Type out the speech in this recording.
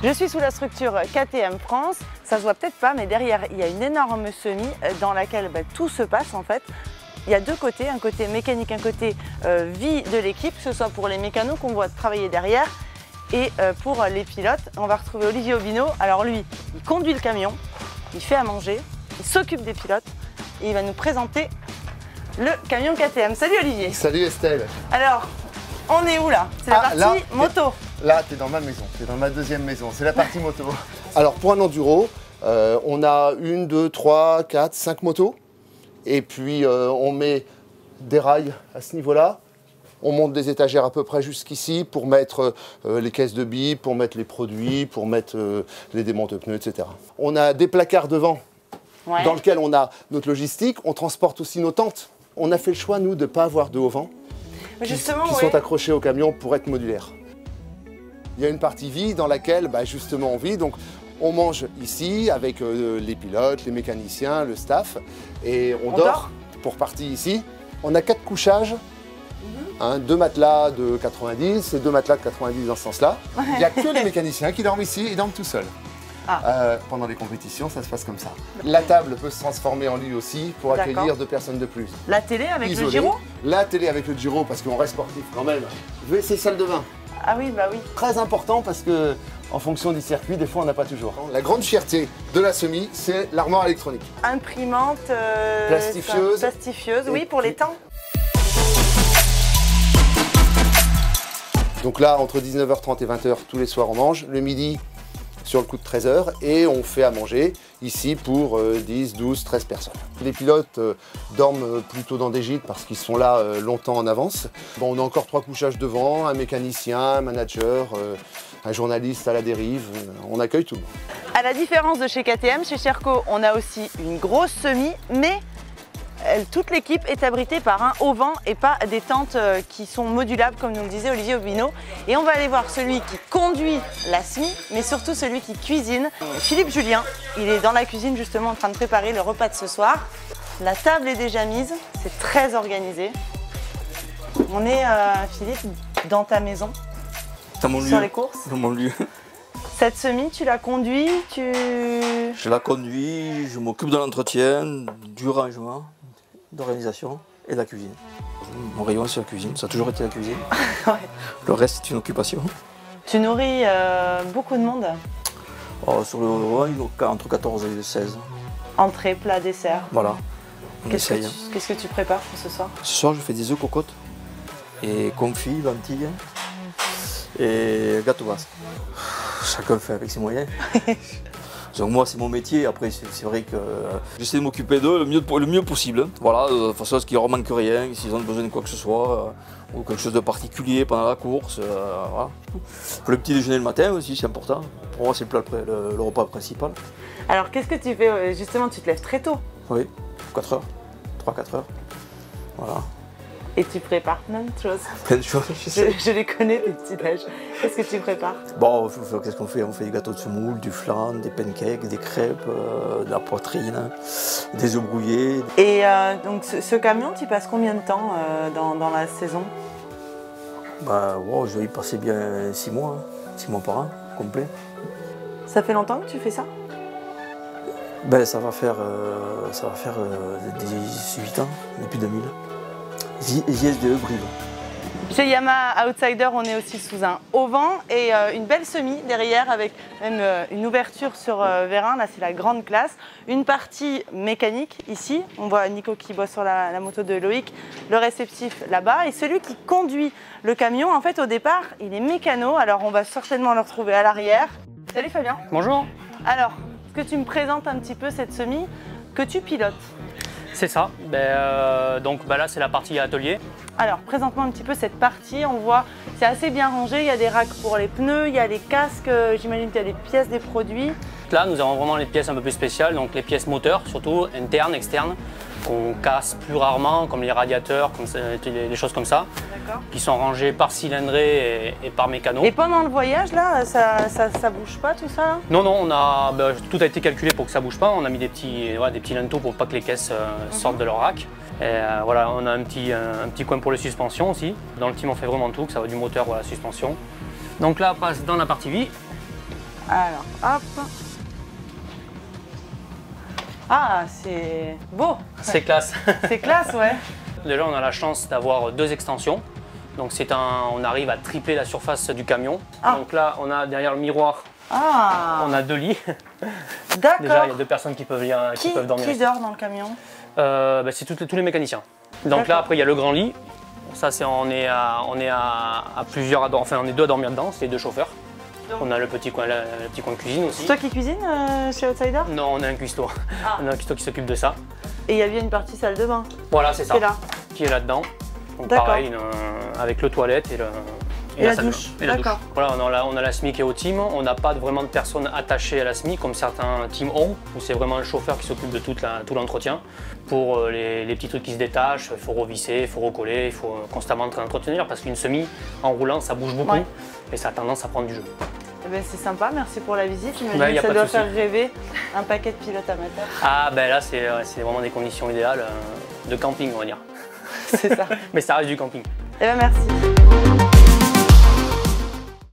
Je suis sous la structure KTM France. Ça se voit peut-être pas, mais derrière, il y a une énorme semi dans laquelle tout se passe en fait. Il y a deux côtés, un côté mécanique, un côté vie de l'équipe, que ce soit pour les mécanos qu'on voit travailler derrière et pour les pilotes. On va retrouver Olivier Aubineau. Alors lui, il conduit le camion, il fait à manger, il s'occupe des pilotes et il va nous présenter le camion KTM. Salut Olivier. Salut Estelle. Alors, on est où là? C'est la partie moto. Là, tu es dans ma maison, tu es dans ma deuxième maison, c'est la partie moto. Alors pour un enduro, on a 1, 2, 3, 4, 5 motos. Et puis on met des rails à ce niveau-là. On monte des étagères à peu près jusqu'ici pour mettre les caisses de billes, pour mettre les produits, pour mettre les démonte-pneus, etc. On a des placards devant dans lesquels on a notre logistique. On transporte aussi nos tentes. On a fait le choix, nous, de ne pas avoir de haut-vent qui sont accrochés au camion pour être modulaires. Il y a une partie vie dans laquelle, justement, on vit. Donc, on mange ici avec les pilotes, les mécaniciens, le staff. Et on dort pour partie ici. On a 4 couchages, 2 matelas de 90 et 2 matelas de 90 dans ce sens-là. Il n'y a que les mécaniciens qui dorment ici et dorment tout seuls. Pendant les compétitions, ça se passe comme ça. La table peut se transformer en lit aussi pour accueillir 2 personnes de plus. La télé avec le gyro? La télé avec le gyro parce qu'on reste sportif quand même. Je vais essayer salle de bain. Ah oui, bah oui. Très important parce que en fonction du circuit, des fois on n'a pas toujours. La grande fierté de la semi, c'est l'armoire électronique. Imprimante, plastifieuse, oui, pour les temps. Donc là, entre 19h30 et 20h, tous les soirs on mange. Le midi, sur le coup de 13h, et on fait à manger ici pour 10, 12, 13 personnes. Les pilotes dorment plutôt dans des gîtes parce qu'ils sont là longtemps en avance. Bon, on a encore 3 couchages devant, un mécanicien, un manager, un journaliste à la dérive, on accueille tout le monde. À la différence de chez KTM, chez Sherco, on a aussi une grosse semi, mais toute l'équipe est abritée par un haut-vent et pas des tentes qui sont modulables, comme nous le disait Olivier Aubineau. Et on va aller voir celui qui conduit la semi, mais surtout celui qui cuisine. Philippe Julien, il est dans la cuisine justement en train de préparer le repas de ce soir. La table est déjà mise, c'est très organisé. On est, Philippe, dans ta maison, sur les courses. Dans mon lieu. Cette semi, tu la conduis, Je la conduis, je m'occupe de l'entretien, du rangement, d'organisation et de la cuisine. Mon rayon, c'est la cuisine, ça a toujours été la cuisine. Le reste, c'est une occupation. Tu nourris beaucoup de monde? Sur le entre 14 et 16. Entrée, plat, dessert. Voilà, on essaye. Qu'est-ce que tu prépares pour ce soir? Ce soir, je fais des œufs cocottes et confits, lentilles et gâteau basque. Chacun fait avec ses moyens. Donc moi c'est mon métier, après c'est vrai que j'essaie de m'occuper d'eux le mieux possible. Voilà, de façon à ce qu'il ne leur manque rien, s'ils ont besoin de quoi que ce soit, ou quelque chose de particulier pendant la course. Voilà. Pour le petit déjeuner le matin aussi, c'est important. Pour moi c'est le repas principal. Alors qu'est-ce que tu fais? Justement, tu te lèves très tôt. Oui, 4 heures, 3-4 heures. Voilà. Et tu prépares plein de choses. Plein de choses, je les connais, tes petits déj. Qu'est-ce que tu prépares? Bon, qu'est-ce qu'on fait? On fait des gâteaux de semoule, du flan, des pancakes, des crêpes, de la poitrine, des œufs brouillés. Et donc ce camion, tu passes combien de temps dans la saison? Je vais y passer bien 6 mois, 6 mois par an, complet. Ça fait longtemps que tu fais ça? Ça va faire 18 ans, depuis 2000. JSDE Brive. Chez Yamaha Outsider, on est aussi sous un haut-vent et une belle semi derrière avec même une ouverture sur vérin. Là, c'est la grande classe. Une partie mécanique ici. On voit Nico qui bosse sur la moto de Loïc, le réceptif là-bas. Et celui qui conduit le camion, en fait, au départ, il est mécano. Alors, on va certainement le retrouver à l'arrière. Salut Fabien. Bonjour. Alors, est-ce que tu me présentes un petit peu cette semi que tu pilotes? C'est ça, donc là c'est la partie atelier. Alors présente-moi un petit peu cette partie, on voit c'est assez bien rangé, il y a des racks pour les pneus, il y a les casques, j'imagine qu'il y a des pièces, des produits. Là nous avons vraiment les pièces un peu plus spéciales, donc les pièces moteurs surtout, internes, externes, qu'on casse plus rarement, comme les radiateurs, comme les choses comme ça, qui sont rangées par cylindrée et par mécano. Et pendant le voyage là, ça bouge pas tout ça là? Non, tout a été calculé pour que ça bouge pas, on a mis des petits linteaux pour pas que les caisses sortent de leur rack. Et voilà, on a un petit coin pour les suspensions aussi. Dans le team on fait vraiment tout, que ça va du moteur à la suspension. Donc là on passe dans la partie vie. Alors, hop. Ah, c'est beau. C'est classe. C'est classe, ouais. Déjà, on a la chance d'avoir 2 extensions. Donc on arrive à tripler la surface du camion. Ah. Donc là, on a derrière le miroir, Ah, on a 2 lits. d'accord. Déjà, il y a 2 personnes qui peuvent dormir Qui ici. dort dans le camion? C'est tous les mécaniciens. Donc là, après, il y a le grand lit. Ça, on est à plusieurs, enfin, on est 2 à dormir dedans, c'est les 2 chauffeurs. Donc. On a le petit coin de cuisine aussi. C'est toi qui cuisines chez Outsider? Non, on a un cuistot. Ah. On a un cuistot qui s'occupe de ça. Et il y a bien une partie salle de bain. Voilà, c'est ça. C'est là. Qui est là-dedans. Donc D'accord. pareil, avec le toilette et la salle de douche. bain. Et la douche. D'accord. Voilà, on a la SMIC et au team. On n'a pas vraiment de personnes attachées à la SMIC comme certains teams ont, où c'est vraiment le chauffeur qui s'occupe de tout l'entretien. Pour les petits trucs qui se détachent, il faut revisser, il faut recoller, il faut constamment entretenir parce qu'une semi en roulant ça bouge beaucoup, Ouais. et ça a tendance à prendre du jeu. Eh ben, c'est sympa, merci pour la visite. J'imagine Ben, y a que ça pas de doit souci. faire rêver un paquet de pilotes amateurs. Ah ben là c'est vraiment des conditions idéales de camping on va dire. C'est ça. Mais ça reste du camping. Eh ben, merci.